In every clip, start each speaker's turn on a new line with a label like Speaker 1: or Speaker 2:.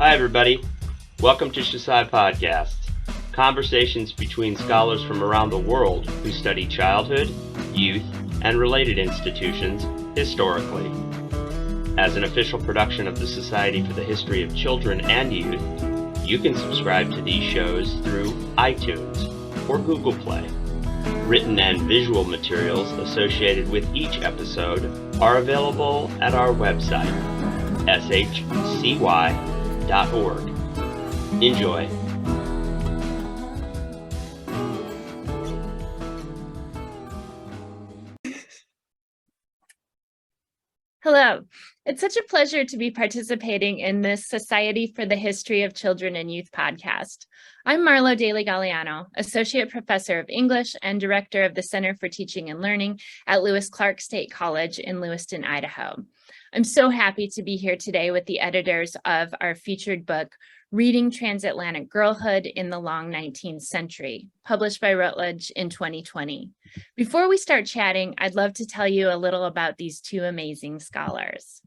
Speaker 1: Hi, everybody. Welcome to Shasai Podcasts, conversations between scholars from around the world who study childhood, youth, and related institutions historically. As an official production of the Society for the History of Children and Youth, you can subscribe to these shows through iTunes or Google Play. Written and visual materials associated with each episode are available at our website, shcy.org. Enjoy.
Speaker 2: Hello. It's such a pleasure to be participating in this Society for the History of Children and Youth podcast. I'm Marlowe Daly-Galeano, Associate Professor of English and Director of the Center for Teaching and Learning at Lewis Clark State College in Lewiston, Idaho. I'm so happy to be here today with the editors of our featured book, Reading Transatlantic Girlhood in the Long 19th Century, published by Routledge in 2020. Before we start chatting, I'd love to tell you a little about these two amazing scholars.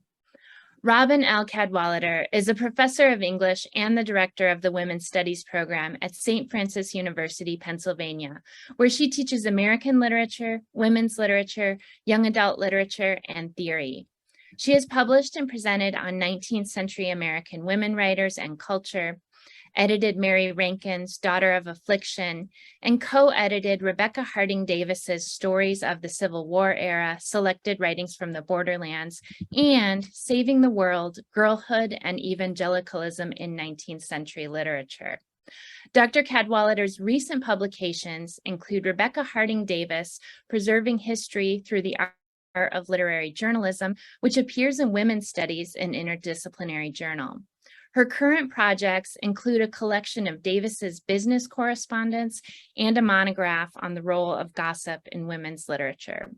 Speaker 2: Robin L. Cadwallader is a professor of English and the director of the Women's Studies program at St. Francis University, Pennsylvania, where she teaches American literature, women's literature, young adult literature, and theory. She has published and presented on 19th century American women writers and culture, edited Mary Rankin's Daughter of Affliction, and co-edited Rebecca Harding Davis's Stories of the Civil War Era, Selected Writings from the Borderlands, and Saving the World, Girlhood and Evangelicalism in 19th Century Literature. Dr. Cadwallader's recent publications include Rebecca Harding Davis, Preserving History Through the Art of Literary Journalism, which appears in Women's Studies, an interdisciplinary journal. Her current projects include a collection of Davis's business correspondence and a monograph on the role of gossip in women's literature.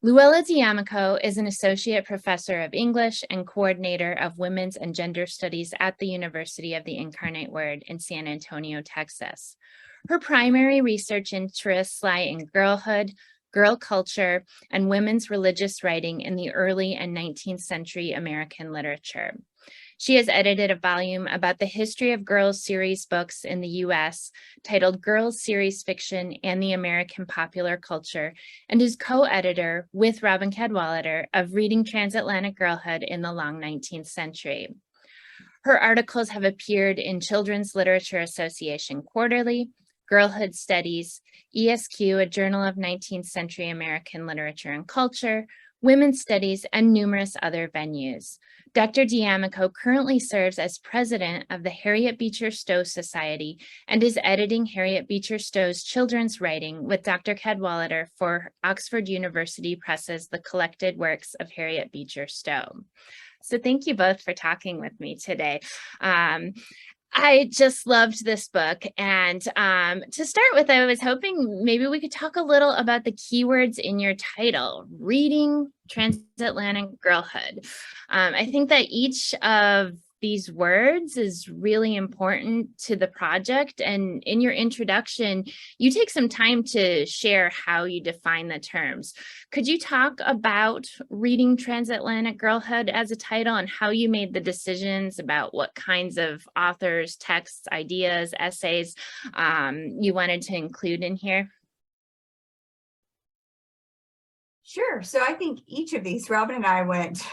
Speaker 2: LuElla D'Amico is an associate professor of English and coordinator of women's and gender studies at the University of the Incarnate Word in San Antonio, Texas. Her primary research interests lie in girlhood, girl culture, and women's religious writing in the early and 19th century American literature. She has edited a volume about the history of girls series books in the U.S. titled Girls Series Fiction and the American Popular Culture, and is co-editor with Robin Cadwallader of Reading Transatlantic Girlhood in the Long 19th Century. Her articles have appeared in Children's Literature Association Quarterly, Girlhood Studies, ESQ, a Journal of 19th Century American Literature and Culture, Women's Studies, and numerous other venues. Dr. D'Amico currently serves as president of the Harriet Beecher Stowe Society and is editing Harriet Beecher Stowe's children's writing with Dr. Cadwallader for Oxford University Press's The Collected Works of Harriet Beecher Stowe. So thank you both for talking with me today. I just loved this book, and to start with, I was hoping maybe we could talk a little about the keywords in your title, Reading Transatlantic Girlhood. I think that each of these words is really important to the project, and in your introduction, you take some time to share how you define the terms. Could you talk about Reading Transatlantic Girlhood as a title and how you made the decisions about what kinds of authors, texts, ideas, essays you wanted to include in here?
Speaker 3: Sure. So I think each of these, Robin and I went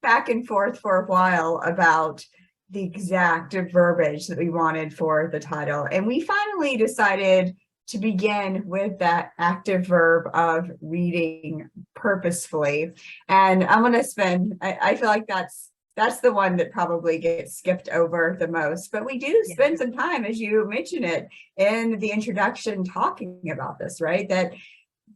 Speaker 3: back and forth for a while about the exact verbiage that we wanted for the title. And we finally decided to begin with that active verb of reading purposefully. And I'm going to I feel like that's the one that probably gets skipped over the most. But we do spend some time, as you mentioned it, in the introduction talking about this, right? That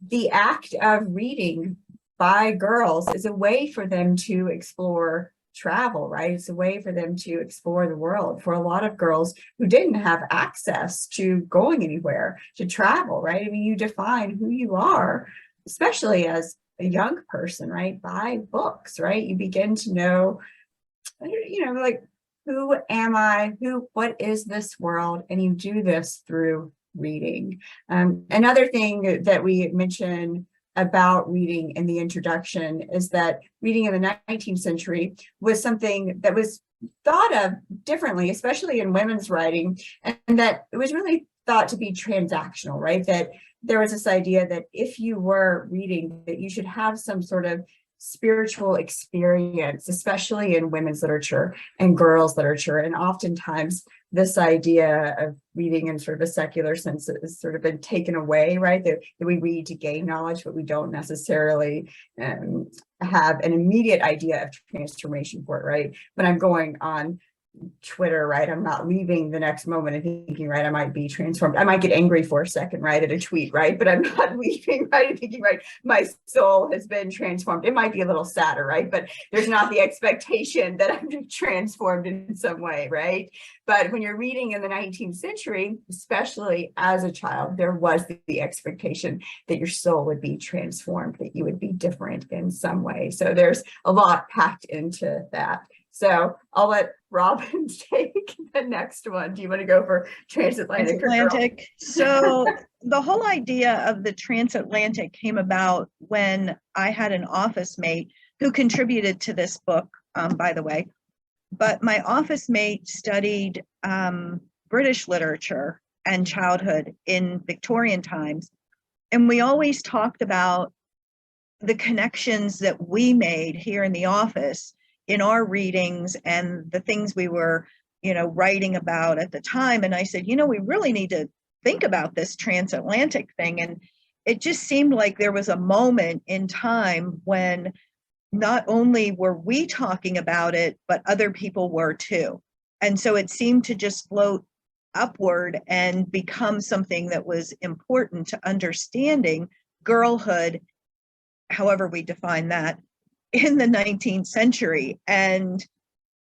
Speaker 3: the act of reading by girls is a way for them to explore travel, right? It's a way for them to explore the world. For a lot of girls who didn't have access to going anywhere, to travel, right? I mean, you define who you are, especially as a young person, right? By books, right? You begin to know, like, who am I? What is this world? And you do this through reading. Another thing that we mentioned about reading in the introduction is that reading in the 19th century was something that was thought of differently, especially in women's writing, and that it was really thought to be transactional, right? That there was this idea that if you were reading, that you should have some sort of spiritual experience, especially in women's literature and girls' literature. And oftentimes this idea of reading in sort of a secular sense has sort of been taken away, right? That we read to gain knowledge, but we don't necessarily have an immediate idea of transformation for it, right? When I'm going on Twitter, right, I'm not leaving the next moment and thinking, right, I might be transformed. I might get angry for a second, right, at a tweet, right, but I'm not leaving, right, and thinking, right, my soul has been transformed. It might be a little sadder, right, but there's not the expectation that I'm transformed in some way, right? But when you're reading in the 19th century, especially as a child, there was the expectation that your soul would be transformed, that you would be different in some way. So there's a lot packed into that. So I'll let Robin take the next one. Do you want to go for transatlantic?
Speaker 4: Transatlantic. So the whole idea of the transatlantic came about when I had an office mate who contributed to this book, by the way. But my office mate studied British literature and childhood in Victorian times. And we always talked about the connections that we made here in the office in our readings and the things we were, writing about at the time. And I said, we really need to think about this transatlantic thing. And it just seemed like there was a moment in time when not only were we talking about it, but other people were too. And so it seemed to just float upward and become something that was important to understanding girlhood, however we define that, in the 19th century, and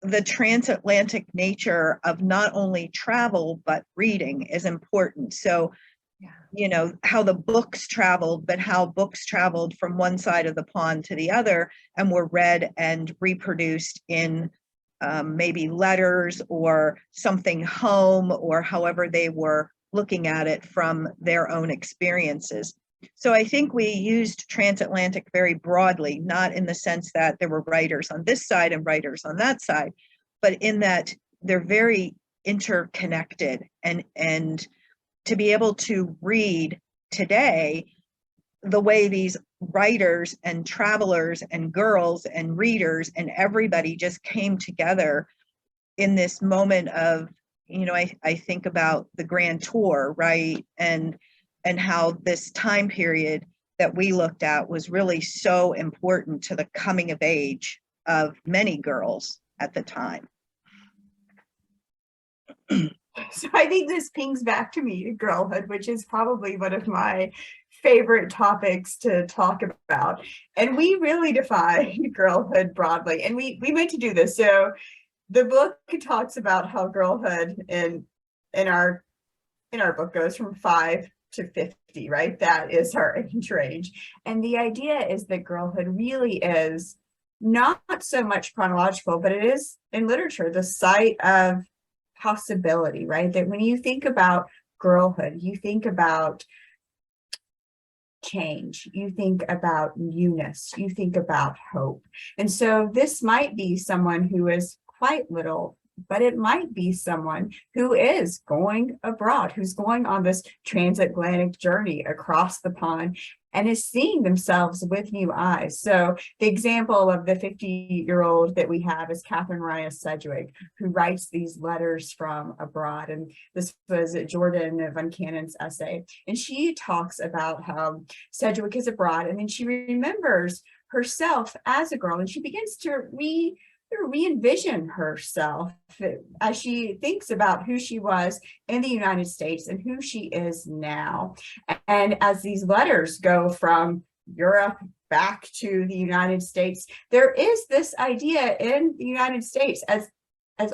Speaker 4: the transatlantic nature of not only travel, but reading is important. So, how the books traveled, but how books traveled from one side of the pond to the other and were read and reproduced in maybe letters or something home, or however they were looking at it from their own experiences. So I think we used transatlantic very broadly, not in the sense that there were writers on this side and writers on that side, but in that they're very interconnected. And to be able to read today the way these writers and travelers and girls and readers and everybody just came together in this moment of, I think about the Grand Tour, right? And how this time period that we looked at was really so important to the coming of age of many girls at the time.
Speaker 3: So I think this pings back to me to girlhood, which is probably one of my favorite topics to talk about. And we really define girlhood broadly. And we meant to do this. So the book talks about how girlhood in our book goes from 5 to 50, right? That is our age range. And the idea is that girlhood really is not so much chronological, but it is in literature, the site of possibility, right? That when you think about girlhood, you think about change, you think about newness, you think about hope. And so this might be someone who is quite little, but it might be someone who is going abroad, who's going on this transatlantic journey across the pond and is seeing themselves with new eyes. So the example of the 50-year-old that we have is Catherine Ryan Sedgwick, who writes these letters from abroad. And this was Jordan Van Cannon's essay. And she talks about how Sedgwick is abroad, and then she remembers herself as a girl, and she begins to re-envision herself as she thinks about who she was in the United States and who she is now. And as these letters go from Europe back to the United States, there is this idea in the United States, as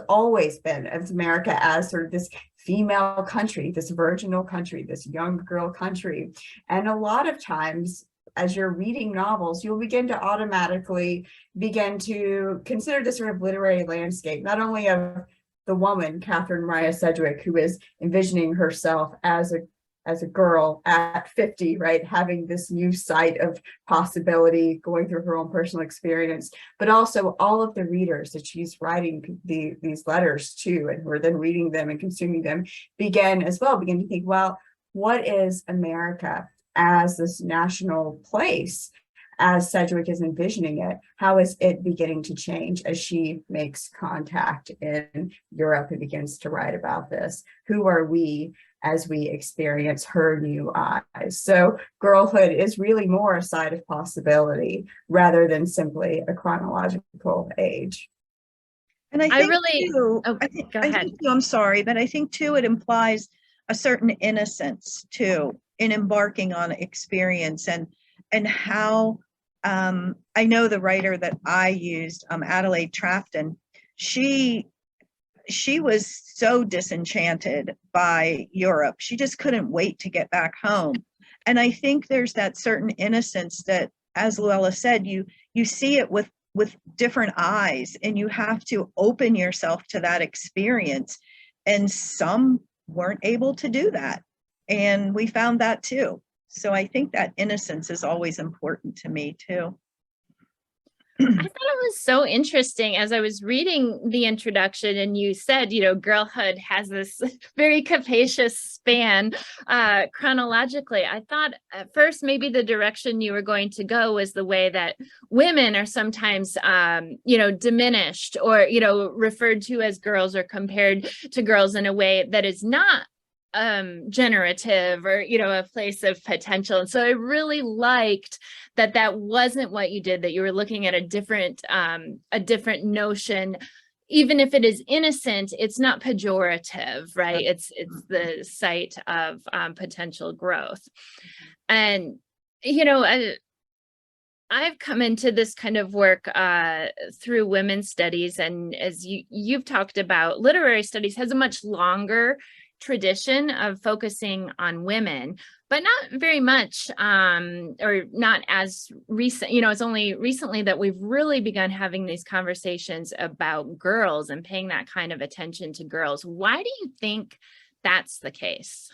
Speaker 3: always been, as America, as sort of this female country, this virginal country, this young girl country. And a lot of times, as you're reading novels, you'll begin to automatically begin to consider this sort of literary landscape, not only of the woman, Catherine Ryan Sedgwick, who is envisioning herself as as a girl at 50, right, having this new sight of possibility, going through her own personal experience, but also all of the readers that she's writing these letters to, and who are then reading them and consuming them, begin to think, well, what is America as this national place, as Sedgwick is envisioning it? How is it beginning to change as she makes contact in Europe and begins to write about this? Who are we as we experience her new eyes? So girlhood is really more a side of possibility rather than simply a chronological age.
Speaker 4: And I think too,
Speaker 2: go ahead.
Speaker 4: I'm sorry, but I think too, it implies a certain innocence too in embarking on experience, and how I know the writer that I used, Adelaide Trafton, she was so disenchanted by Europe. She just couldn't wait to get back home. And I think there's that certain innocence that, as LuElla said, you see it with different eyes, and you have to open yourself to that experience. And some weren't able to do that. And we found that too. So I think that innocence is always important to me too.
Speaker 2: I thought it was so interesting as I was reading the introduction, and you said, girlhood has this very capacious span chronologically. I thought at first maybe the direction you were going to go was the way that women are sometimes, diminished or, referred to as girls or compared to girls in a way that is not generative or a place of potential. And so I really liked that wasn't what you did, that you were looking at a different notion. Even if it is innocent, it's not pejorative, right? It's the site of potential growth. And I've come into this kind of work through women's studies, and as you've talked about, literary studies has a much longer tradition of focusing on women, but not very much, or not as recent. It's only recently that we've really begun having these conversations about girls and paying that kind of attention to girls. Why do you think that's the case?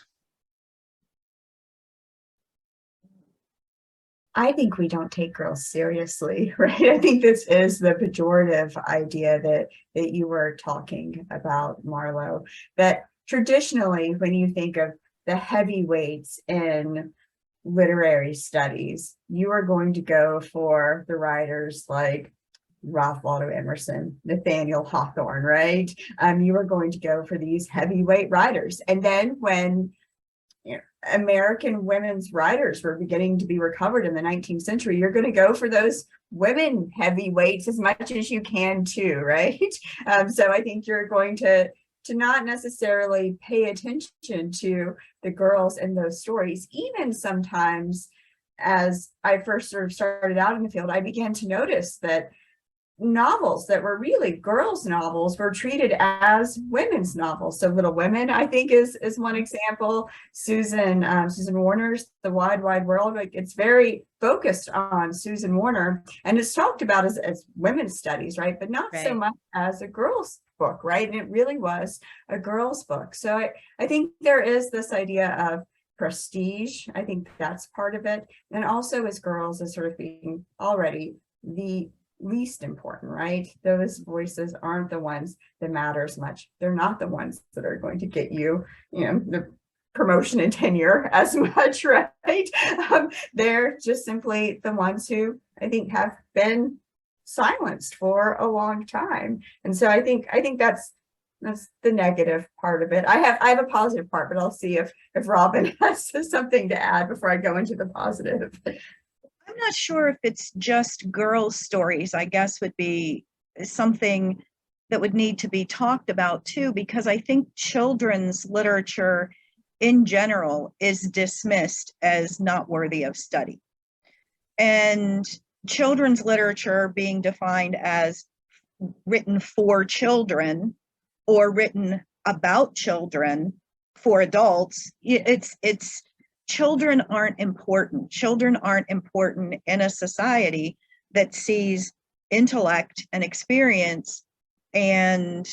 Speaker 3: I think we don't take girls seriously, right? I think this is the pejorative idea that you were talking about, Marlowe, that traditionally, when you think of the heavyweights in literary studies, you are going to go for the writers like Ralph Waldo Emerson, Nathaniel Hawthorne, right? You are going to go for these heavyweight writers. And then when American women's writers were beginning to be recovered in the 19th century, you're going to go for those women heavyweights as much as you can too, right? So I think you're going to not necessarily pay attention to the girls in those stories. Even sometimes, as I first sort of started out in the field, I began to notice that novels that were really girls' novels were treated as women's novels. So Little Women, I think, is one example. Susan Warner's The Wide, Wide World, like, it's very focused on Susan Warner, and it's talked about as women's studies, right? But not so much as a girls' book, right? And it really was a girls' book. So I think there is this idea of prestige. I think that's part of it. And also as girls as sort of being already the least important, right? Those voices aren't the ones that matter as much. They're not the ones that are going to get you, the promotion and tenure as much, right? They're just simply the ones who I think have been silenced for a long time. And so I think that's the negative part of it. I have a positive part, but I'll see if Robin has something to add before I go into the positive.
Speaker 4: I'm not sure if it's just girls' stories, I guess, would be something that would need to be talked about too, because I think children's literature in general is dismissed as not worthy of study. And children's literature being defined as written for children or written about children for adults, it's children aren't important. Children aren't important in a society that sees intellect and experience and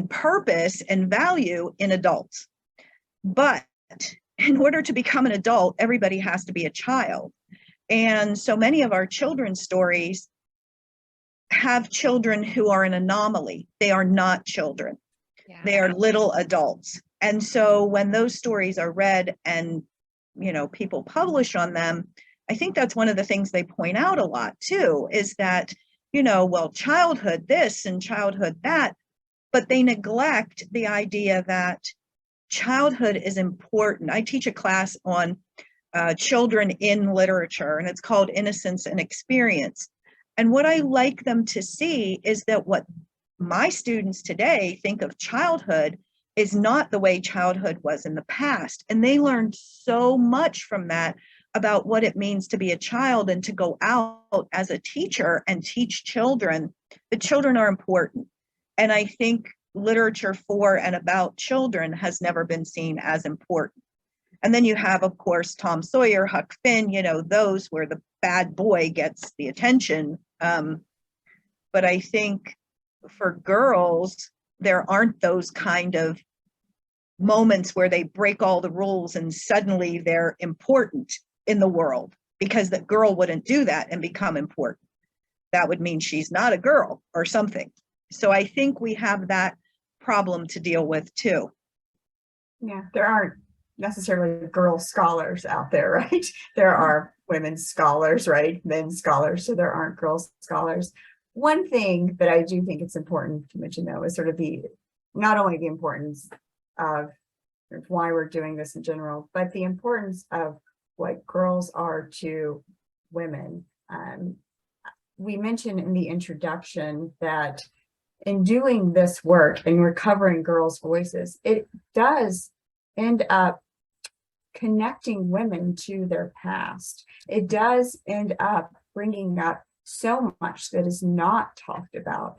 Speaker 4: purpose and value in adults. But in order to become an adult, everybody has to be a child. And so many of our children's stories have children who are an anomaly. They are not children.
Speaker 2: Yeah.
Speaker 4: They are little adults. And so when those stories are read and, people publish on them, I think that's one of the things they point out a lot too, is that, well, childhood this and childhood that, but they neglect the idea that childhood is important. I teach a class on children in literature, and it's called Innocence and Experience. And what I like them to see is that what my students today think of childhood is not the way childhood was in the past. And they learned so much from that about what it means to be a child and to go out as a teacher and teach children. The children are important. And I think literature for and about children has never been seen as important. And then you have, of course, Tom Sawyer, Huck Finn, those where the bad boy gets the attention. But I think for girls, there aren't those kind of moments where they break all the rules and suddenly they're important in the world, because the girl wouldn't do that and become important. That would mean she's not a girl or something. So I think we have that problem to deal with too.
Speaker 3: Yeah, there aren't necessarily girl scholars out there, right? There are women scholars, right? Men scholars, so there aren't girl scholars. One thing that I do think it's important to mention, though, is sort of not only the importance of why we're doing this in general, but the importance of what girls are to women. We mentioned in the introduction that in doing this work and recovering girls' voices, it does end up connecting women to their past. It does end up bringing up so much that is not talked about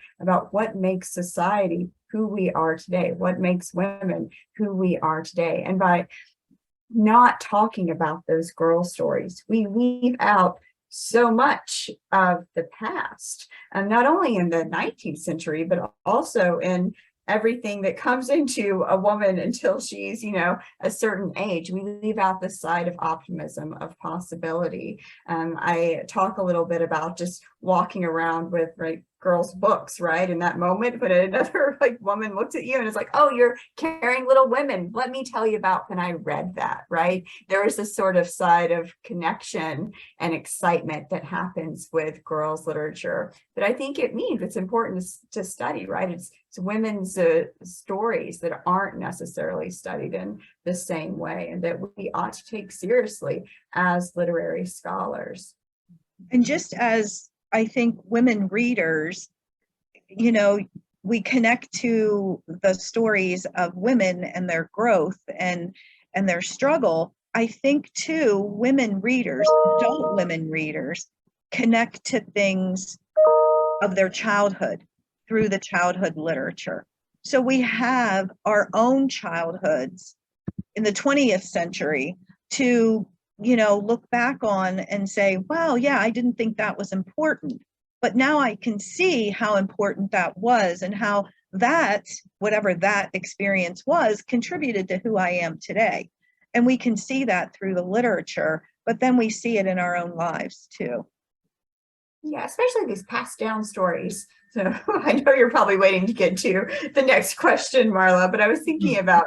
Speaker 3: what makes society who we are today, what makes women who we are today. And by not talking about those girl stories, we leave out so much of the past, and not only in the 19th century, but also in everything that comes into a woman until she's, a certain age. We leave out the side of optimism, of possibility. I talk a little bit about just walking around with girls' books, right? In that moment, but another woman looks at you and is like, oh, you're carrying Little Women. Let me tell you about when I read that, right? There is this sort of side of connection and excitement that happens with girls' literature that I think it means it's important to study, right? It's women's stories that aren't necessarily studied in the same way, and that we ought to take seriously as literary scholars.
Speaker 4: And just as I think women readers, we connect to the stories of women and their growth and their struggle. I think too, women readers, adult women readers, connect to things of their childhood through the childhood literature. So we have our own childhoods in the 20th century to look back on and say, well, yeah, I didn't think that was important, but now I can see how important that was and how that, whatever that experience was, contributed to who I am today. And we can see that through the literature, but then we see it in our own lives too.
Speaker 3: Yeah, especially these passed down stories. So I know you're probably waiting to get to the next question, Marla, but I was thinking about,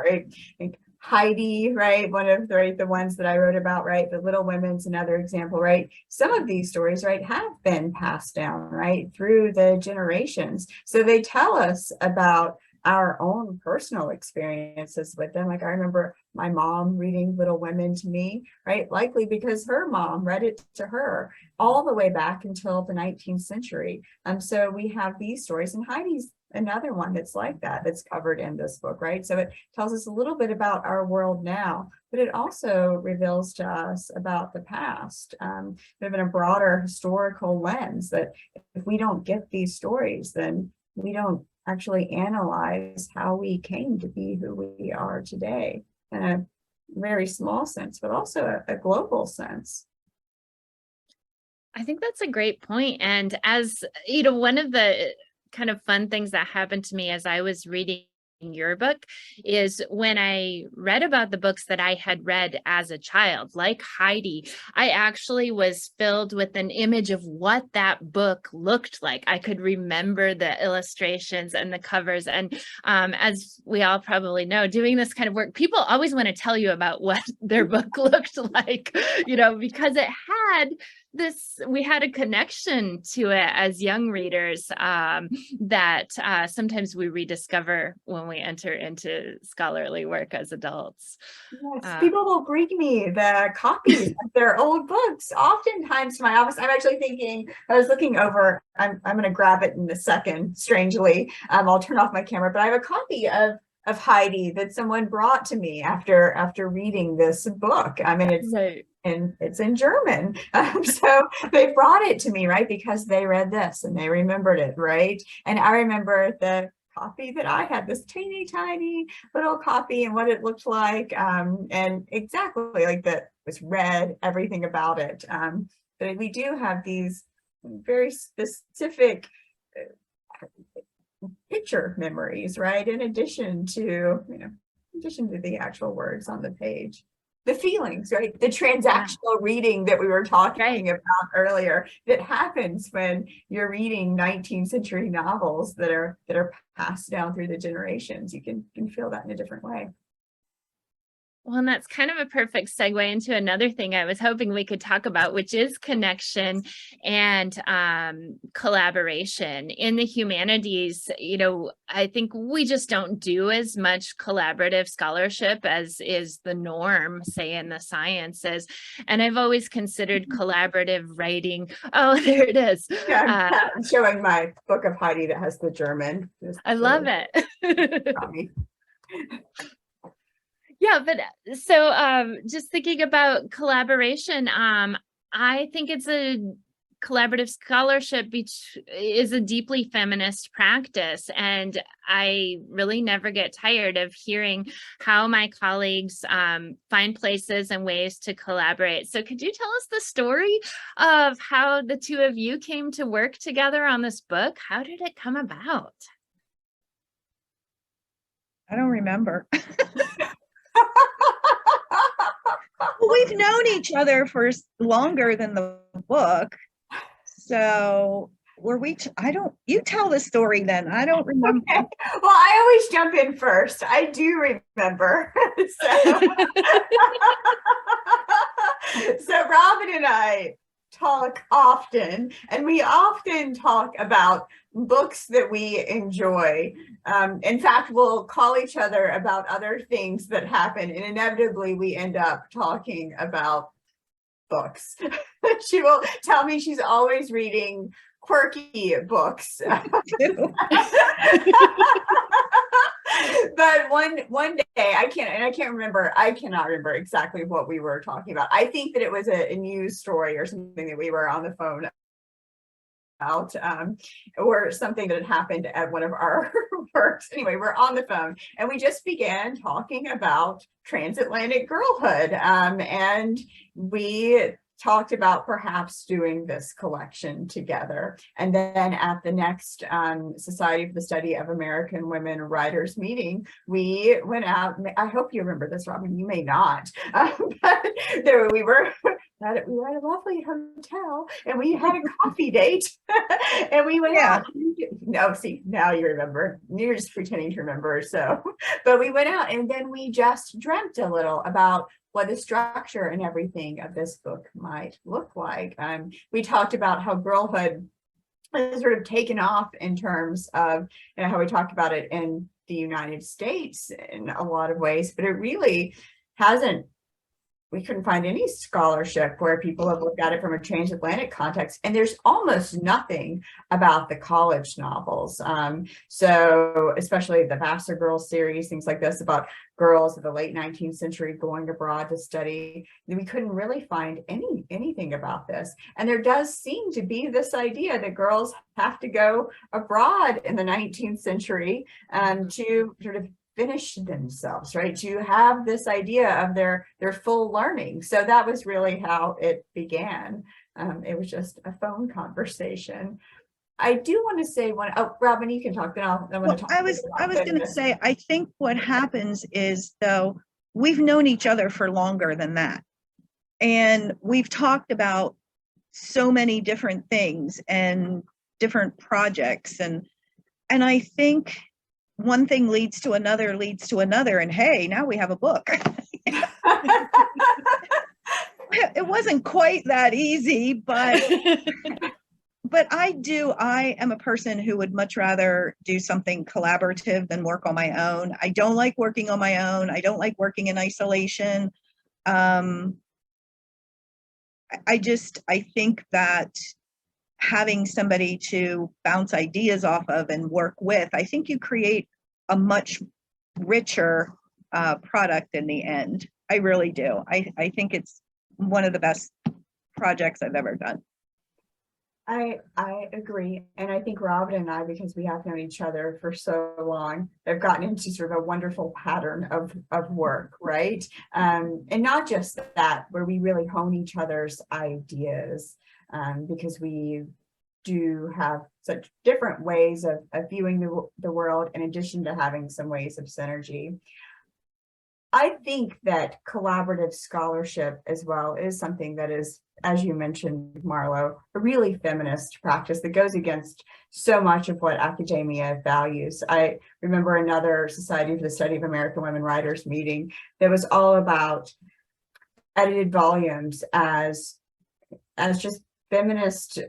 Speaker 3: Heidi, right? One of the ones that I wrote about, right? The Little Women's another example, right? Some of these stories, right, have been passed down, right, through the generations. So they tell us about our own personal experiences with them. I remember my mom reading Little Women to me, right? Likely because her mom read it to her all the way back until the 19th century. So we have these stories, and Heidi's another one that's like that, that's covered in this book, right? So it tells us a little bit about our world now, but it also reveals to us about the past, in a broader historical lens, that if we don't get these stories, then we don't actually analyze how we came to be who we are today in a very small sense, but also a global sense.
Speaker 2: I think that's a great point. And as one of the kind of fun things that happened to me as I was reading your book is when I read about the books that I had read as a child, like Heidi, I actually was filled with an image of what that book looked like. I could remember the illustrations and the covers. And as we all probably know, doing this kind of work, people always want to tell you about what their book looked like, because it had we had a connection to it as young readers that sometimes we rediscover when we enter into scholarly work as adults.
Speaker 3: Yes, people will bring me the copies of their old books, oftentimes to my office. I'm actually thinking, I was looking over, I'm going to grab it in a second, strangely. I'll turn off my camera, but I have a copy of Heidi that someone brought to me after reading this book. I mean, it's in German. So they brought it to me, right? Because they read this and they remembered it, right? And I remember the copy that I had, this teeny tiny little copy, and what it looked like, and exactly like that was read, everything about it. But we do have these very specific picture memories, right? In addition to the actual words on the page. The feelings, right? The transactional reading that we were talking about earlier, that happens when you're reading 19th century novels that are passed down through the generations. You can feel that in a different way.
Speaker 2: Well, and that's kind of a perfect segue into another thing I was hoping we could talk about, which is connection and collaboration in the humanities. I think we just don't do as much collaborative scholarship as is the norm, say, in the sciences. And I've always considered collaborative writing. Oh, there it is.
Speaker 3: Yeah, I'm showing my book of Heidi that has the German.
Speaker 2: I love it. Yeah, but so just thinking about collaboration, I think it's a collaborative scholarship is a deeply feminist practice, and I really never get tired of hearing how my colleagues find places and ways to collaborate. So could you tell us the story of how the two of you came to work together on this book? How did it come about?
Speaker 4: I don't remember. Well, we've known each other for longer than the book. So you tell the story then. I don't remember.
Speaker 3: Okay. Well, I always jump in first. I do remember. So Robin and I talk often, and we often talk about books that we enjoy. In fact, we'll call each other about other things that happen, and inevitably we end up talking about books. She will tell me she's always reading quirky books. But one day I cannot remember exactly what we were talking about. I think that it was a news story or something that we were on the phone about, or something that had happened at one of our works. Anyway, we're on the phone and we just began talking about Transatlantic Girlhood, and we talked about perhaps doing this collection together. And then at the next Society for the Study of American Women Writers meeting, we went out. I hope you remember this, Robin. You may not. But we were at a lovely hotel, and we had a coffee date, and we went out. No, see, now you remember. You're just pretending to remember. So, but we went out, and then we just dreamt a little about what the structure and everything of this book might look like. We talked about how girlhood has sort of taken off in terms of how we talked about it in the United States in a lot of ways, but it really hasn't. We couldn't find any scholarship where people have looked at it from a transatlantic context, and there's almost nothing about the college novels. So especially the Vassar Girls series, things like this about girls of the late 19th century going abroad to study. We couldn't really find anything about this. And there does seem to be this idea that girls have to go abroad in the 19th century to sort of finish themselves, right? To have this idea of their full learning. So that was really how it began. It was just a phone conversation. I do want to say one. Oh, Robin, you can talk. Then I want
Speaker 4: Well,
Speaker 3: to talk.
Speaker 4: I was going to say, I think what happens is, though, we've known each other for longer than that. And we've talked about so many different things and different projects. And I think one thing leads to another, and hey, now we have a book. It wasn't quite that easy, but I am a person who would much rather do something collaborative than work on my own. I don't like working on my own. I don't like working in isolation. I think that having somebody to bounce ideas off of and work with, I think you create a much richer product in the end. I really do. I think it's one of the best projects I've ever done.
Speaker 3: I agree. And I think Robin and I, because we have known each other for so long, have gotten into sort of a wonderful pattern of work, right? And not just that, where we really hone each other's ideas, because we do have such different ways of viewing the world, in addition to having some ways of synergy. I think that collaborative scholarship as well is something that is, as you mentioned, Marlowe, a really feminist practice that goes against so much of what academia values. I remember another Society for the Study of American Women Writers meeting that was all about edited volumes as just feminist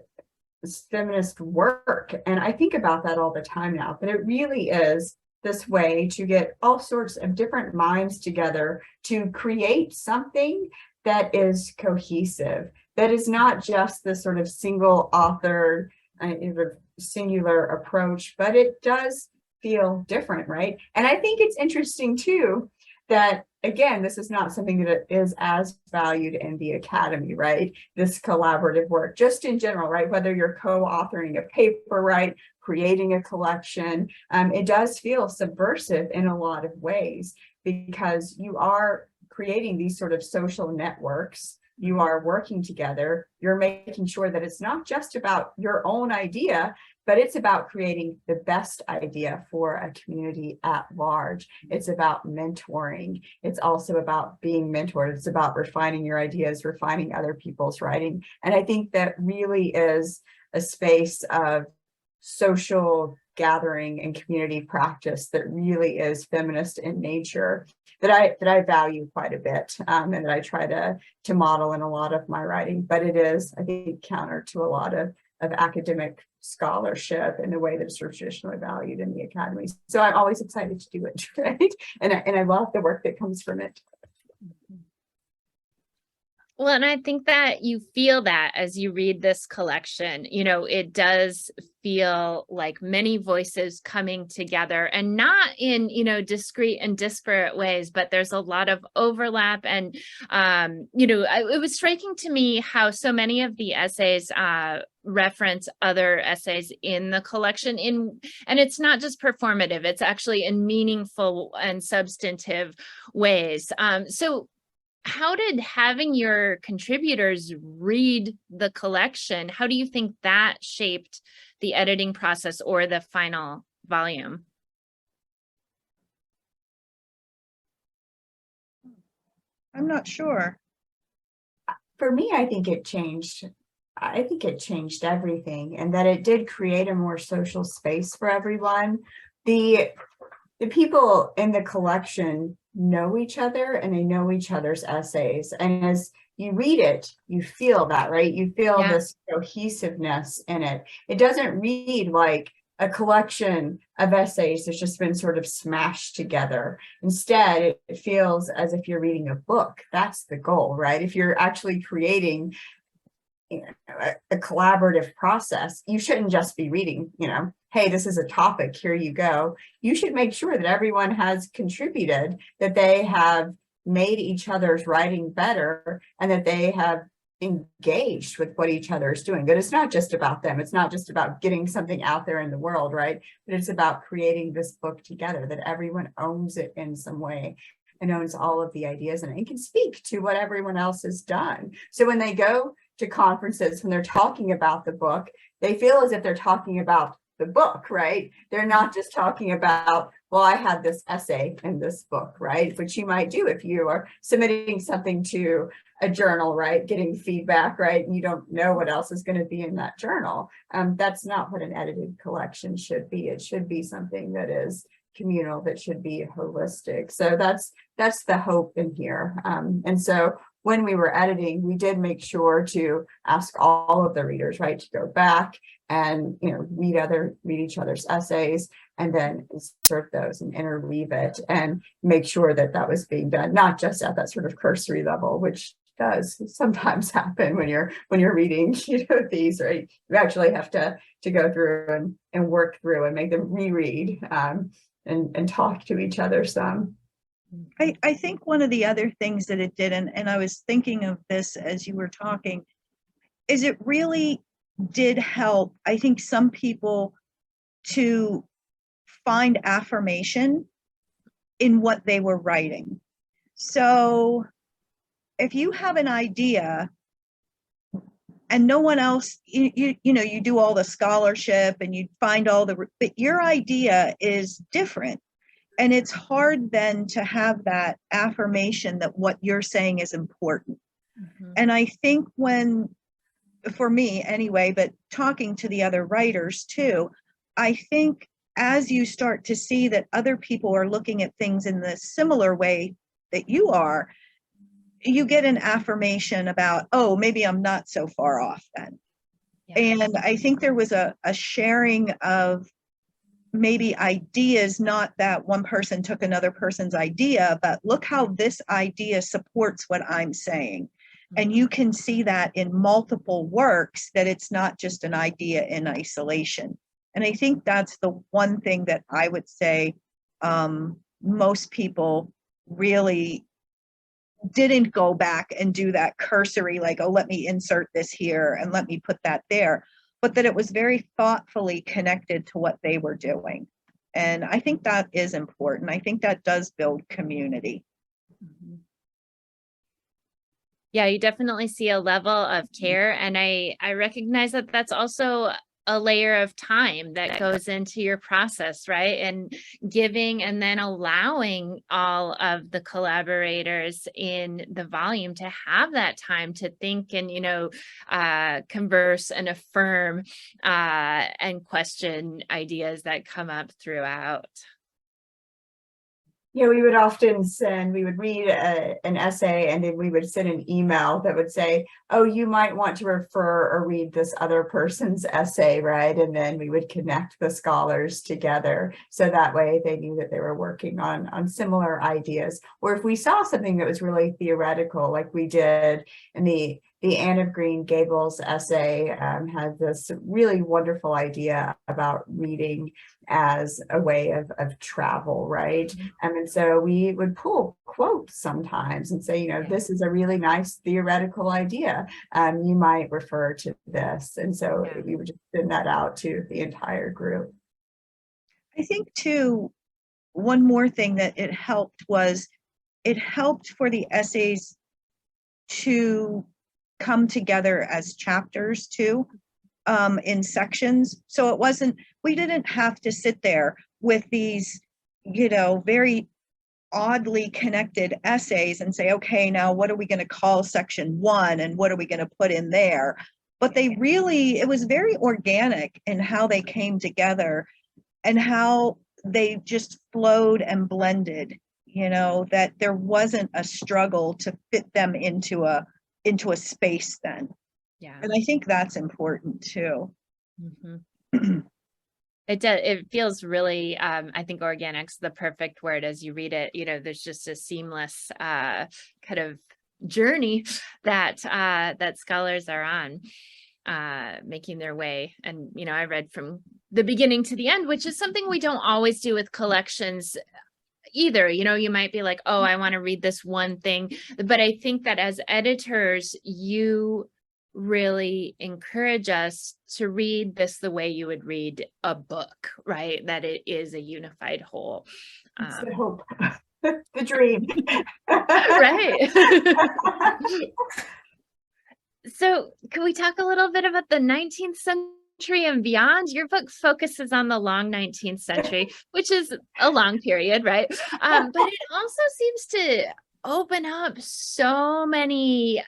Speaker 3: work. And I think about that all the time now, but it really is this way to get all sorts of different minds together to create something that is cohesive, that is not just the sort of single author, singular approach, but it does feel different, right? And I think it's interesting too that, again, this is not something that is as valued in the academy, right? This collaborative work, just in general, right? Whether you're co-authoring a paper, right? Creating a collection, it does feel subversive in a lot of ways, because you are creating these sort of social networks. You are working together. You're making sure that it's not just about your own idea, but it's about creating the best idea for a community at large. It's about mentoring. It's also about being mentored. It's about refining your ideas, refining other people's writing. And I think that really is a space of social gathering and community practice that really is feminist in nature, that I value quite a bit, and that I try to model in a lot of my writing. But it is, I think, counter to a lot of academic scholarship in the way that it's sort of traditionally valued in the academy. So I'm always excited to do it, right? And I love the work that comes from it.
Speaker 2: Well, and I think that you feel that as you read this collection, it does feel like many voices coming together, and not in, discrete and disparate ways, but there's a lot of overlap. And, it was striking to me how so many of the essays reference other essays in the collection, and it's not just performative, it's actually in meaningful and substantive ways. So how did having your contributors read the collection, how do you think that shaped the editing process or the final volume?
Speaker 4: I'm not sure.
Speaker 3: For me, I think it changed everything, and that it did create a more social space for everyone. The people in the collection know each other, and they know each other's essays. And as you read it, you feel that, right? You feel this cohesiveness in it. It doesn't read like a collection of essays that's just been sort of smashed together. Instead, it feels as if you're reading a book. That's the goal, right? If you're actually creating a collaborative process, you shouldn't just be reading, hey, this is a topic, here you go. You should make sure that everyone has contributed, that they have made each other's writing better, and that they have engaged with what each other is doing. But it's not just about them. It's not just about getting something out there in the world, right? But it's about creating this book together, that everyone owns it in some way and owns all of the ideas in it and can speak to what everyone else has done. So when they go to conferences, when they're talking about the book, they feel as if they're talking about the book, right? They're not just talking about, well, I had this essay in this book, right? Which you might do if you are submitting something to a journal, right? Getting feedback, right? And you don't know what else is going to be in that journal. That's not what an edited collection should be. It should be something that is communal, that should be holistic. So that's the hope in here. And so when we were editing, we did make sure to ask all of the readers, right, to go back and, you know, read each other's essays, and then insert those and interweave it, and make sure that that was being done, not just at that sort of cursory level, which does sometimes happen when you're reading, you know, these, right? You actually have to go through and work through and make them reread and talk to each other some.
Speaker 4: I think one of the other things that it did, and I was thinking of this as you were talking, is it really did help, I think, some people to find affirmation in what they were writing. So if you have an idea and no one else, you know, you do all the scholarship and you find all but your idea is different. And it's hard then to have that affirmation that what you're saying is important. Mm-hmm. And I think for me anyway, but talking to the other writers too, I think as you start to see that other people are looking at things in the similar way that you are, you get an affirmation about, oh, maybe I'm not so far off then. Yeah. And I think there was a sharing of maybe ideas, not that one person took another person's idea, but look how this idea supports what I'm saying. And you can see that in multiple works, that it's not just an idea in isolation. And I think that's the one thing that I would say most people really didn't go back and do that cursory, like, oh, let me insert this here and let me put that there, but that it was very thoughtfully connected to what they were doing. And I think that is important. I think that does build community.
Speaker 2: Mm-hmm. Yeah, you definitely see a level of care. And I recognize that that's also a layer of time that goes into your process, right? And giving and then allowing all of the collaborators in the volume to have that time to think and, you know, converse and affirm and question ideas that come up throughout.
Speaker 3: Yeah, we would often we would read an essay, and then we would send an email that would say, oh, you might want to refer or read this other person's essay, right? And then we would connect the scholars together. So that way they knew that they were working on similar ideas. Or if we saw something that was really theoretical, like we did in the Anne of Green Gables essay, had this really wonderful idea about reading as a way of travel, right? Mm-hmm. And so we would pull quotes sometimes and say, you know, this is a really nice theoretical idea. You might refer to this. And so we would just send that out to the entire group.
Speaker 4: I think too, one more thing that it helped was it helped for the essays to come together as chapters too, in sections. So we didn't have to sit there with these, you know, very oddly connected essays and say, okay, now what are we going to call section 1 and what are we going to put in there? But it was very organic in how they came together and how they just flowed and blended, you know, that there wasn't a struggle to fit them into a space then. Yeah. And I think that's important too.
Speaker 2: Mm-hmm. It feels really, I think organic's the perfect word as you read it. You know, there's just a seamless kind of journey that scholars are on, making their way. And, you know, I read from the beginning to the end, which is something we don't always do with collections either. You know, you might be like, oh, I want to read this one thing. But I think that as editors, you really encourage us to read this the way you would read a book, right? That it is a unified whole.
Speaker 3: It's the hope, the dream.
Speaker 2: Right. So can we talk a little bit about the 19th century and beyond? Your book focuses on the long 19th century, which is a long period, right? But it also seems to open up so many,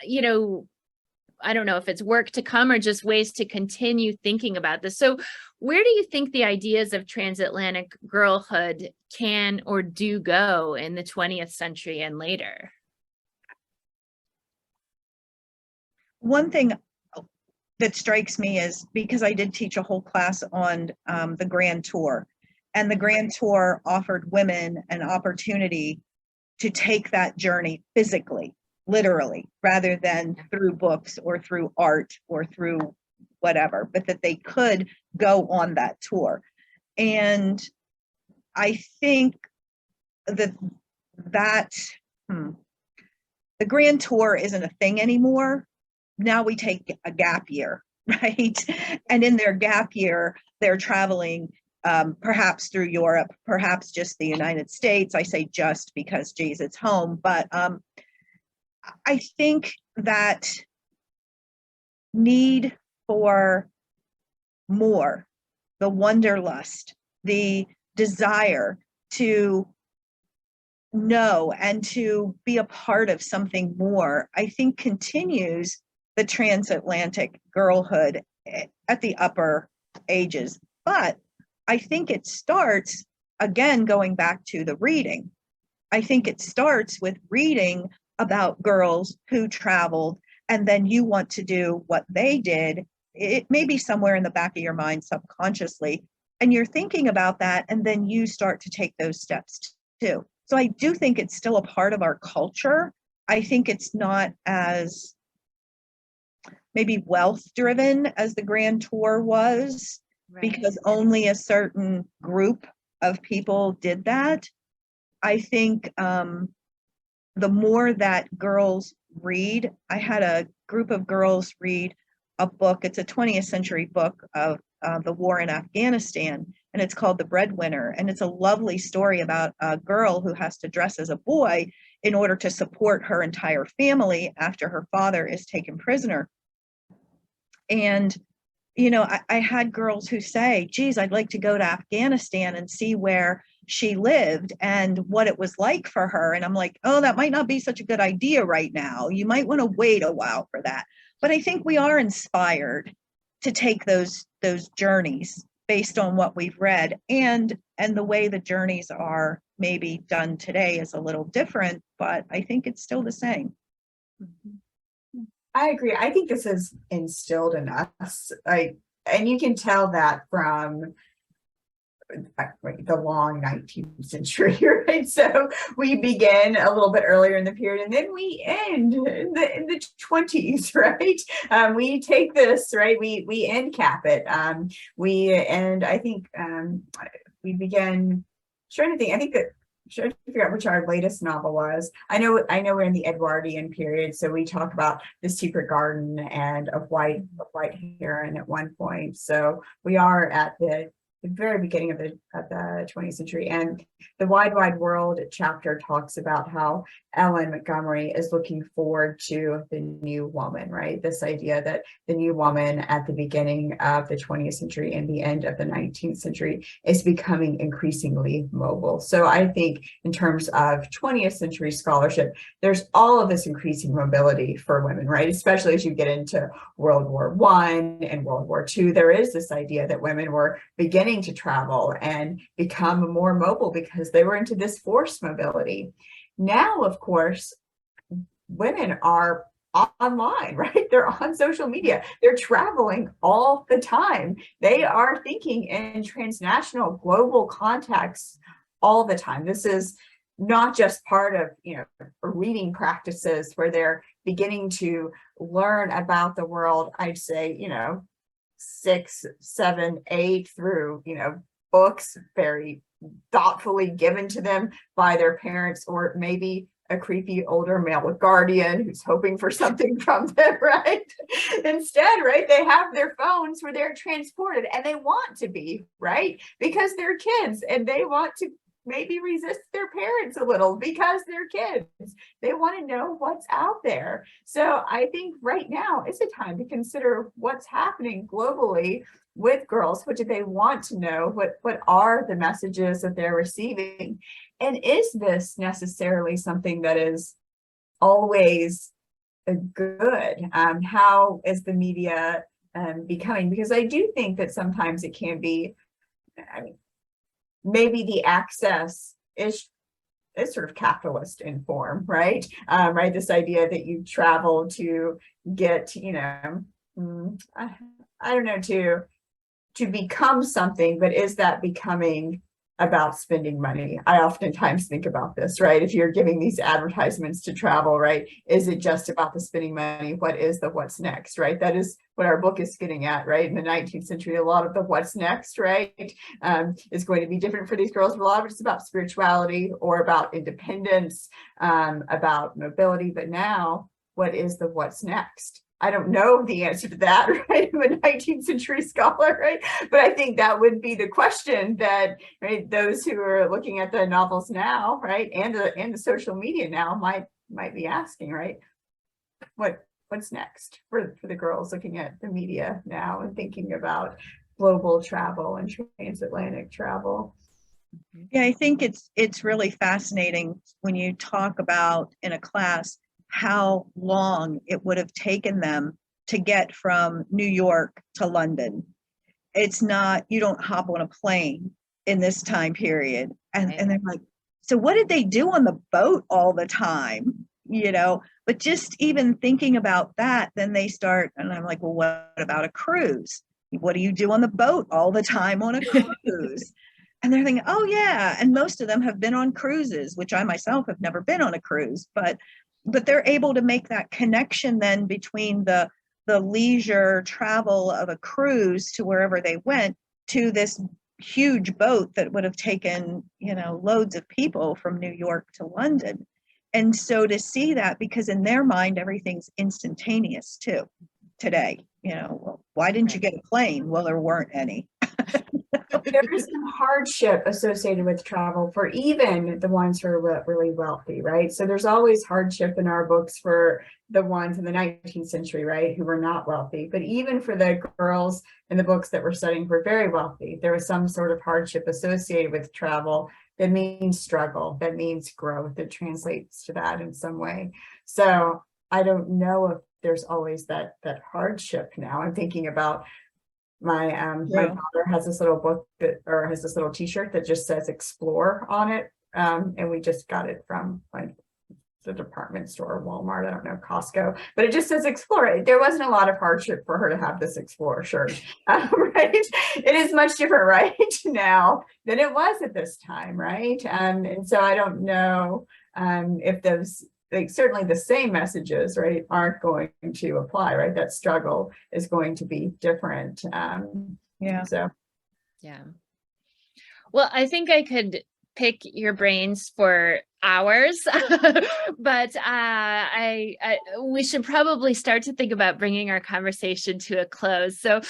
Speaker 2: I don't know if it's work to come or just ways to continue thinking about this. So where do you think the ideas of transatlantic girlhood can or do go in the 20th century and later?
Speaker 4: One thing that strikes me is, because I did teach a whole class on the Grand Tour, and the Grand Tour offered women an opportunity to take that journey physically, literally, rather than through books or through art or through whatever, but that they could go on that tour. And I think that the Grand Tour isn't a thing anymore. Now we take a gap year, right? And in their gap year, they're traveling perhaps through Europe, perhaps just the United States. I say just because, geez, it's home. But I think that need for more, the wanderlust, the desire to know and to be a part of something more, I think continues the transatlantic girlhood at the upper ages. But I think it starts, again, going back to the reading. I think it starts with reading about girls who traveled, and then you want to do what they did. It may be somewhere in the back of your mind subconsciously, and you're thinking about that, and then you start to take those steps too. So I do think it's still a part of our culture. I think it's not as maybe wealth driven as the Grand Tour was, right, because only a certain group of people did that. I think the more that girls read, I had a group of girls read a book. It's a 20th century book of the war in Afghanistan, and it's called The Breadwinner. And it's a lovely story about a girl who has to dress as a boy in order to support her entire family after her father is taken prisoner. And, I had girls who say, geez, I'd like to go to Afghanistan and see where she lived and what it was like for her. And I'm like, oh, that might not be such a good idea right now. You might want to wait a while for that. But I think we are inspired to take those journeys based on what we've read, and the way the journeys are maybe done today is a little different, but I think it's still the same.
Speaker 3: I agree. I think this is instilled in us. And you can tell that from the long 19th century, right? So we begin a little bit earlier in the period, and then we end in the 20s, right? We take this, right? We end cap it. And I think we begin trying to think. I think that. Trying to figure out which our latest novel was. I know we're in the Edwardian period, so we talk about The Secret Garden and a white heron at one point. So we are at the very beginning of the 20th century, and the Wide World chapter talks about how Ellen Montgomery is looking forward to the new woman, right? This idea that the new woman at the beginning of the 20th century and the end of the 19th century is becoming increasingly mobile. So I think in terms of 20th century scholarship, there's all of this increasing mobility for women, right? Especially as you get into World War I and World War II, there is this idea that women were beginning to travel and become more mobile because they were into this forced mobility. Now, of course, women are online, right? They're on social media. They're traveling all the time. They are thinking in transnational, global contexts all the time. This is not just part of, reading practices where they're beginning to learn about the world, I'd say, 6, 7, 8 through, books very thoughtfully given to them by their parents, or maybe a creepy older male guardian who's hoping for something from them, right? Instead, right, they have their phones where they're transported, and they want to be, right? Because they're kids and they want to maybe resist their parents a little because they're kids. They want to know what's out there. So I think right now is a time to consider what's happening globally with girls. What do they want to know? What are the messages that they're receiving? And is this necessarily something that is always a good? How is the media becoming? Because I do think that sometimes it can be, I mean, maybe the access is sort of capitalist in form, right? Right, this idea that you travel to get, I don't know, to become something, but is that becoming about spending money? I oftentimes think about this, right? If you're giving these advertisements to travel, right? Is it just about the spending money? What is the what's next, right? That is what our book is getting at, right? In the 19th century, a lot of the what's next, right, is going to be different for these girls. A lot of it's about spirituality or about independence, about mobility. But now, what is the what's next? I don't know the answer to that, right? I'm a 19th century scholar, right? But I think that would be the question that, right, those who are looking at the novels now, right, and the social media now might be asking, right? What's next for the girls looking at the media now and thinking about global travel and transatlantic travel?
Speaker 4: Yeah, I think it's really fascinating when you talk about in a class how long it would have taken them to get from New York to London. It's not, you don't hop on a plane in this time period. And they're like, so what did they do on the boat all the time? But just even thinking about that, then they start, and I'm like, well, what about a cruise? What do you do on the boat all the time on a cruise? And they're thinking, oh yeah. And most of them have been on cruises, which I myself have never been on a cruise, but they're able to make that connection then between the leisure travel of a cruise to wherever they went to this huge boat that would have taken, loads of people from New York to London. And so to see that, because in their mind, everything's instantaneous too today, well, why didn't you get a plane? Well, there weren't any.
Speaker 3: There is some hardship associated with travel for even the ones who are really wealthy, right? So there's always hardship in our books for the ones in the 19th century, right, who were not wealthy. But even for the girls in the books that we're studying who were very wealthy, there was some sort of hardship associated with travel that means struggle, that means growth. It translates to that in some way. So I don't know if there's always that hardship now. I'm thinking about my daughter has this little book has this little t-shirt that just says explore on it. And we just got it from like the department store, Walmart, I don't know, Costco, but it just says explore. There wasn't a lot of hardship for her to have this Explorer shirt, right? It is much different right now than it was at this time, right? And so I don't know if those, like, certainly the same messages, right, aren't going to apply, right? That struggle is going to be different.
Speaker 4: Yeah.
Speaker 3: So.
Speaker 2: Yeah. Well, I think I could pick your brains for hours, but we should probably start to think about bringing our conversation to a close. So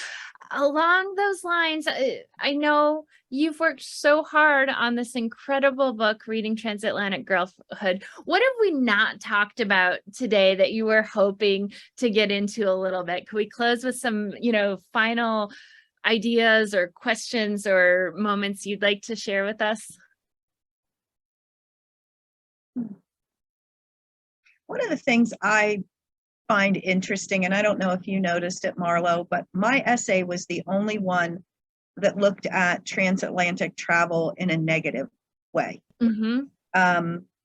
Speaker 2: along those lines, I know you've worked so hard on this incredible book, Reading Transatlantic Girlhood. What have we not talked about today that you were hoping to get into a little bit? Could we close with some, final ideas or questions or moments you'd like to share with us?
Speaker 4: One of the things I find interesting, and I don't know if you noticed it, Marlowe, but my essay was the only one that looked at transatlantic travel in a negative way.
Speaker 2: Mm-hmm.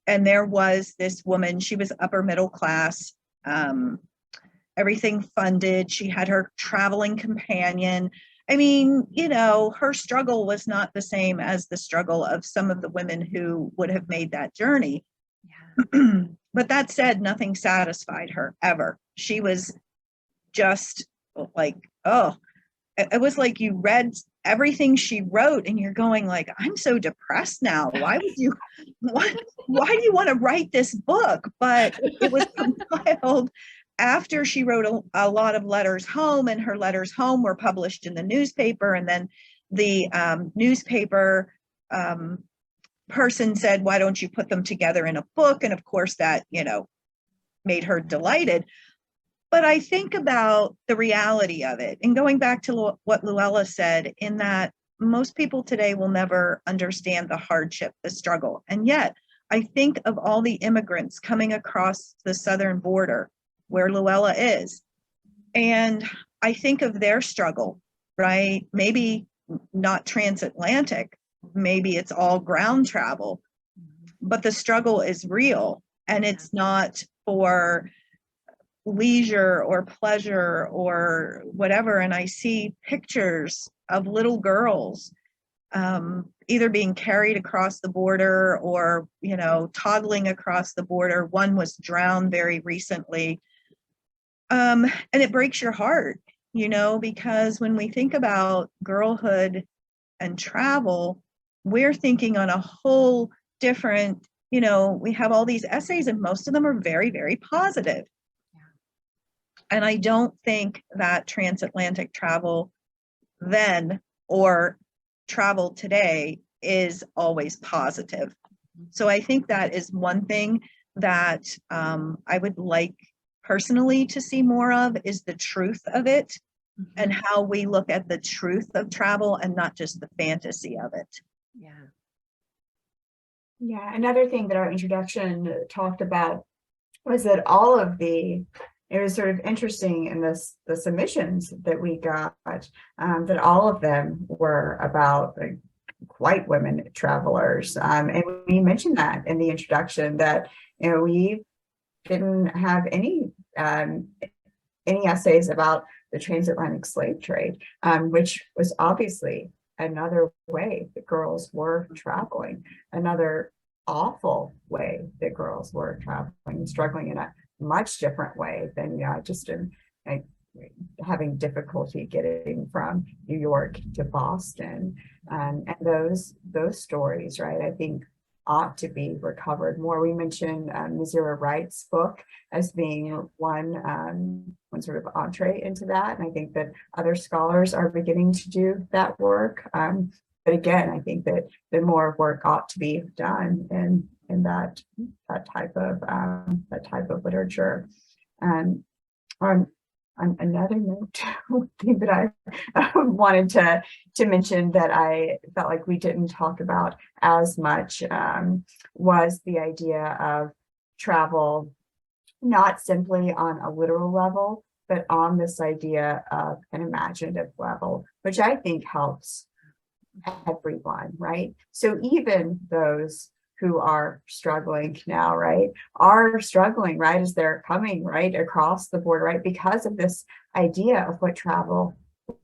Speaker 4: And there was this woman, she was upper middle class, everything funded. She had her traveling companion. I mean, her struggle was not the same as the struggle of some of the women who would have made that journey. Yeah. But that said, nothing satisfied her ever. She was just like, it was like you read everything she wrote and you're going like, I'm so depressed now. Why do you want to write this book? But it was compiled after she wrote a lot of letters home, and her letters home were published in the newspaper. And then the newspaper person said, why don't you put them together in a book? And of course that, made her delighted. But I think about the reality of it, and going back to what LuElla said, in that most people today will never understand the hardship, the struggle. And yet I think of all the immigrants coming across the southern border where LuElla is, and I think of their struggle, right? Maybe not transatlantic, maybe it's all ground travel, but the struggle is real, and it's not for leisure or pleasure or whatever. And I see pictures of little girls either being carried across the border or, toddling across the border. One was drowned very recently. And it breaks your heart, because when we think about girlhood and travel, we're thinking on a whole different, we have all these essays and most of them are very, very positive. And I don't think that transatlantic travel then or travel today is always positive. So I think that is one thing that I would like personally to see more of, is the truth of it and how we look at the truth of travel and not just the fantasy of it.
Speaker 3: Yeah, another thing that our introduction talked about was that it was sort of interesting in the submissions that we got, that all of them were about white women travelers. And we mentioned that in the introduction, that we didn't have any essays about the transatlantic slave trade, which was obviously another way that girls were traveling, another awful way that girls were traveling and struggling in a much different way than just in having difficulty getting from New York to Boston, and those stories, right, I think ought to be recovered more. We mentioned Mizira Wright's book as being one sort of entree into that, and I think that other scholars are beginning to do that work. But again, I think that more work ought to be done in that type of literature. And on another note, one thing that I wanted to mention that I felt like we didn't talk about as much was the idea of travel, not simply on a literal level, but on this idea of an imaginative level, which I think helps everyone, right? So even those who are struggling now, right, are struggling, right, as they're coming, right, across the border, right, because of this idea of what travel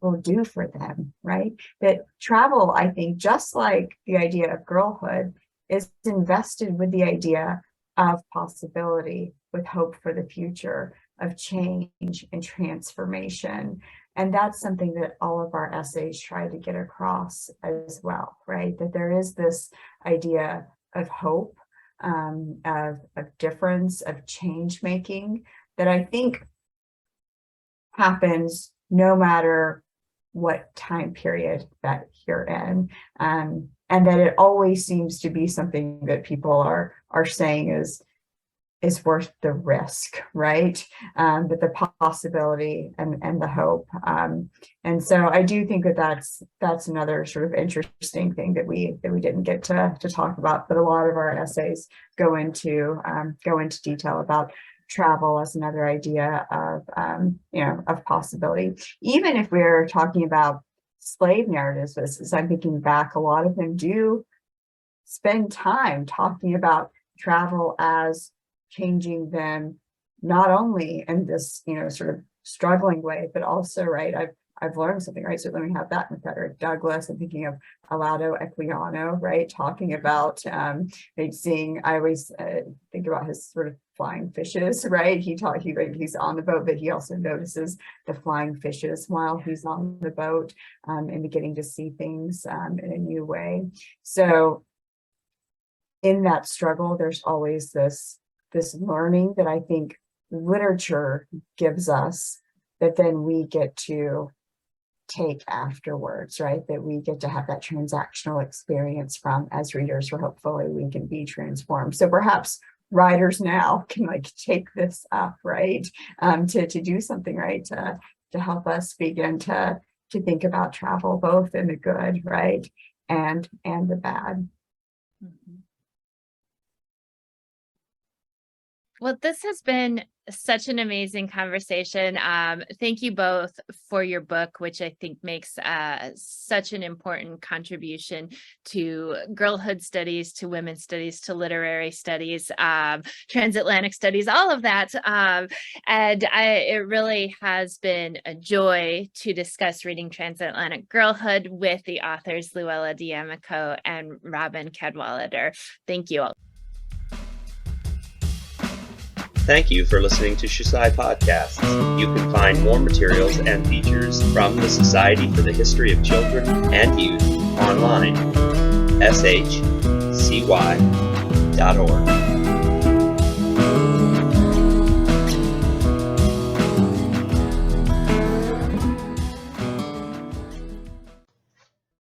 Speaker 3: will do for them, right? That travel, I think, just like the idea of girlhood, is invested with the idea of possibility, with hope for the future, of change and transformation. And that's something that all of our essays try to get across as well, right? That there is this idea of hope, of difference, of change making, that I think happens no matter what time period that you're in, and that it always seems to be something that people are saying is worth the risk, right? But the possibility and the hope. And so I do think that that's another sort of interesting thing that we didn't get to talk about, but a lot of our essays go into detail about travel as another idea of possibility. Even if we're talking about slave narratives, as I'm thinking back, a lot of them do spend time talking about travel as changing them, not only in this sort of struggling way, but also, right, I've learned something, right? So let me have that in Frederick Douglass. I'm thinking of Alado Equiano, right, talking about seeing. I always think about his sort of flying fishes, right? He's on the boat, but he also notices the flying fishes while he's on the boat, and beginning to see things in a new way. So in that struggle, there's always this learning that I think literature gives us, that then we get to take afterwards, right? That we get to have that transactional experience from as readers, where hopefully we can be transformed. So perhaps writers now can like take this up, right? To do something, right? To help us begin to think about travel, both in the good, right? And the bad.
Speaker 2: Mhm. Well, this has been such an amazing conversation. Thank you both for your book, which I think makes such an important contribution to girlhood studies, to women's studies, to literary studies, transatlantic studies, all of that. It really has been a joy to discuss reading Transatlantic Girlhood with the authors LuElla D'Amico and Robin Cadwallader. Thank you all.
Speaker 1: Thank you for listening to Shusai Podcasts. You can find more materials and features from the Society for the History of Children and Youth online, shcy.org.